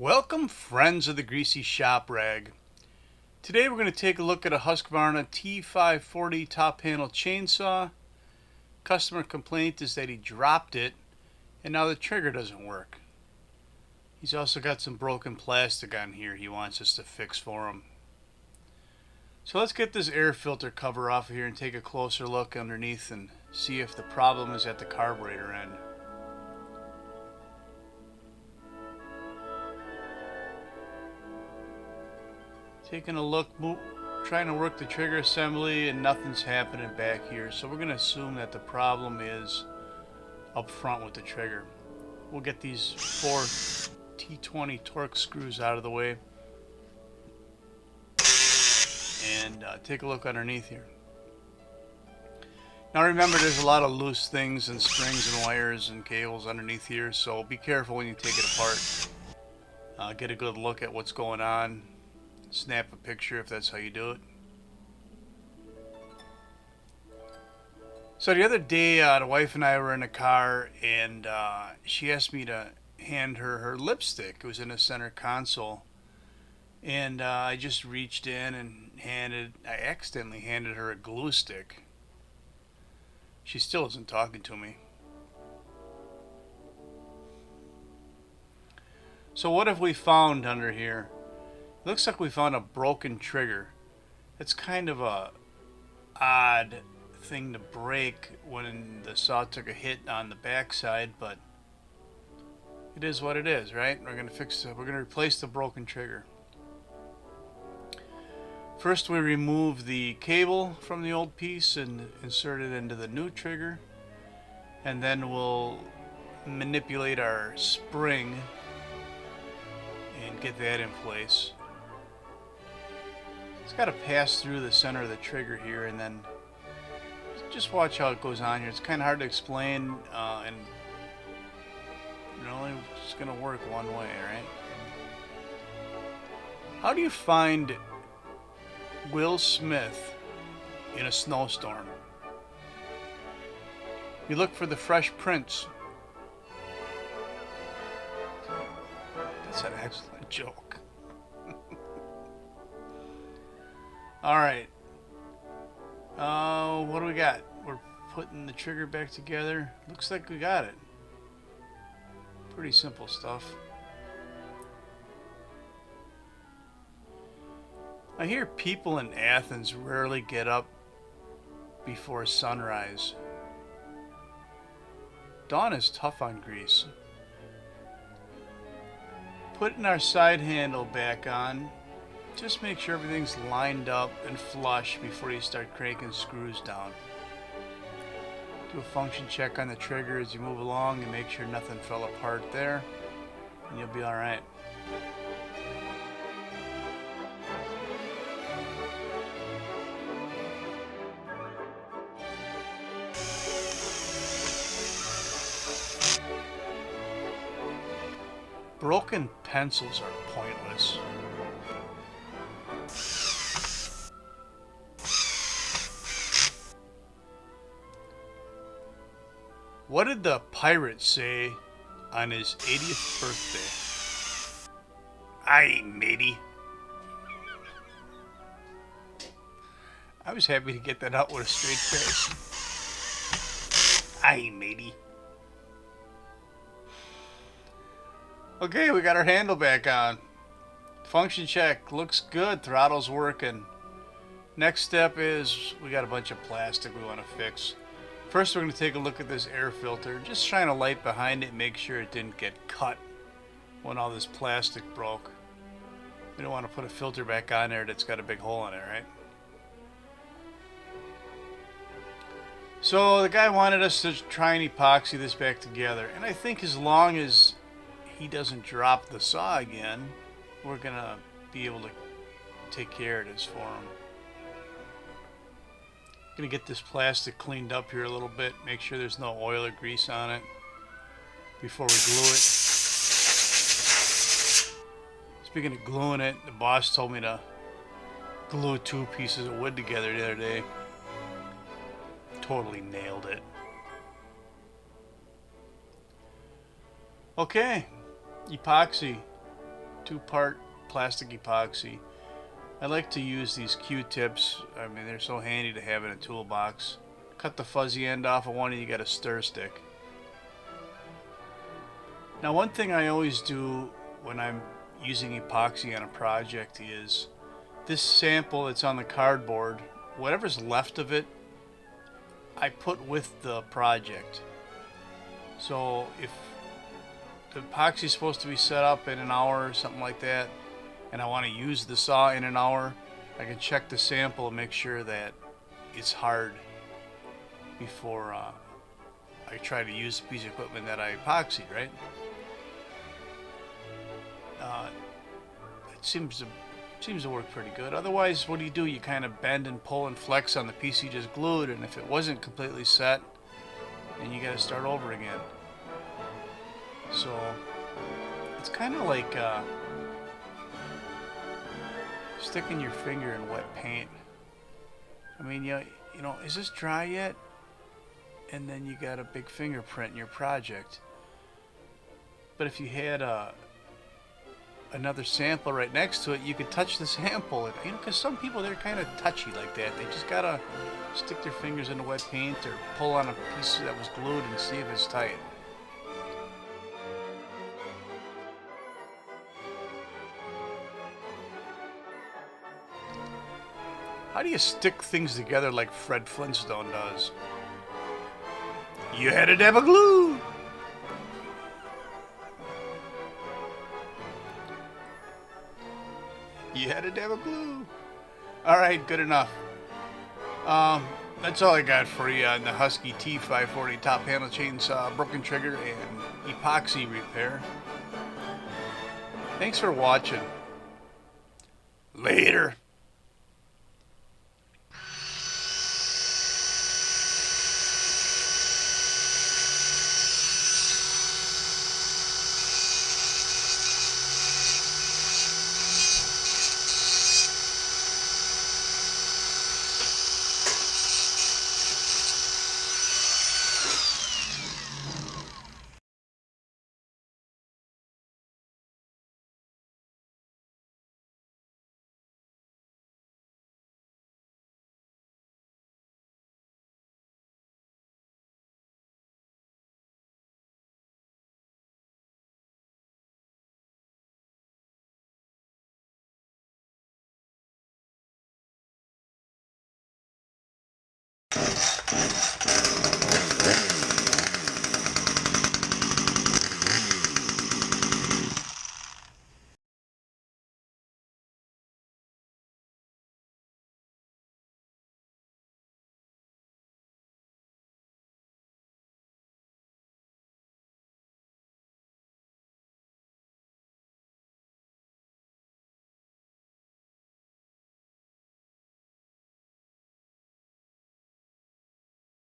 Welcome, friends of the Greasy Shop Rag. Today we're going to take a look at a Husqvarna T540 top handle chainsaw. Customer complaint is that he dropped it and now the trigger doesn't work. He's also got some broken plastic on here he wants us to fix for him. So let's get this air filter cover off of here and take a closer look underneath and see if the problem is at the carburetor end. Taking a look, trying to work the trigger assembly, and nothing's happening back here. So we're going to assume that the problem is up front with the trigger. We'll get these 4 T20 torque screws out of the way and take a look underneath here. Now remember, there's a lot of loose things and springs and wires and cables underneath here, so be careful when you take it apart. Get a good look at what's going on. Snap a picture if that's how you do it. So the other day, the wife and I were in a car, and she asked me to hand her lipstick. It was in the center console, and I just reached in and I accidentally handed her a glue stick. She still isn't talking to me. So what have we found under here? Looks like we found a broken trigger. It's kind of a odd thing to break when the saw took a hit on the backside, but it is what it is, right? We're gonna fix it. We're gonna replace the broken trigger. First, we remove the cable from the old piece and insert it into the new trigger, and then we'll manipulate our spring and get that in place. It's got to pass through the center of the trigger here, and then just watch how it goes on here. It's kind of hard to explain, and only it's going to work one way, right? How do you find Will Smith in a snowstorm? You look for the Fresh Prince. That's an excellent joke. Alright. What do we got? We're putting the trigger back together. Looks like we got it. Pretty simple stuff. I hear people in Athens rarely get up before sunrise. Dawn is tough on Greece. Putting our side handle back on. Just make sure everything's lined up and flush before you start cranking screws down. Do a function check on the trigger as you move along and make sure nothing fell apart there, and you'll be alright. Broken pencils are pointless. What did the pirate say on his 80th birthday? Aye, matey. I was happy to get that out with a straight face. Aye, matey. Okay, we got our handle back on. Function check, looks good, throttle's working. Next step is we got a bunch of plastic we want to fix. First, we're going to take a look at this air filter. Just shine a light behind it and make sure it didn't get cut when all this plastic broke. We don't want to put a filter back on there that's got a big hole in it, right? So the guy wanted us to try and epoxy this back together. And I think as long as he doesn't drop the saw again, we're going to be able to take care of this for him. Gonna get this plastic cleaned up here a little bit, make sure there's no oil or grease on it before we glue it. Speaking of gluing it, the boss told me to glue 2 pieces of wood together the other day. Totally nailed it. Okay, epoxy. 2-part plastic epoxy. I like to use these Q-tips. I mean, they're so handy to have in a toolbox. Cut the fuzzy end off of one and you got a stir stick. Now, one thing I always do when I'm using epoxy on a project is this sample that's on the cardboard, whatever's left of it, I put with the project. So if the epoxy is supposed to be set up in an hour or something like that, and I want to use the saw in an hour, I can check the sample and make sure that it's hard before I try to use the piece of equipment that I epoxied, right? It seems to work pretty good. Otherwise, what do? You kind of bend and pull and flex on the piece you just glued, and if it wasn't completely set, then you got to start over again. So it's kind of like sticking your finger in wet paint. I mean, you know, is this dry yet? And then you got a big fingerprint in your project. But if you had another sample right next to it, you could touch the sample. And, you know, because some people, they're kind of touchy like that. They just gotta stick their fingers in the wet paint or pull on a piece that was glued and see if it's tight. How do you stick things together like Fred Flintstone does? You had a dab of glue! You had a dab of glue. Alright, good enough. That's all I got for you on the Husky T540 top handle chainsaw, broken trigger, and epoxy repair. Thanks for watching. Later.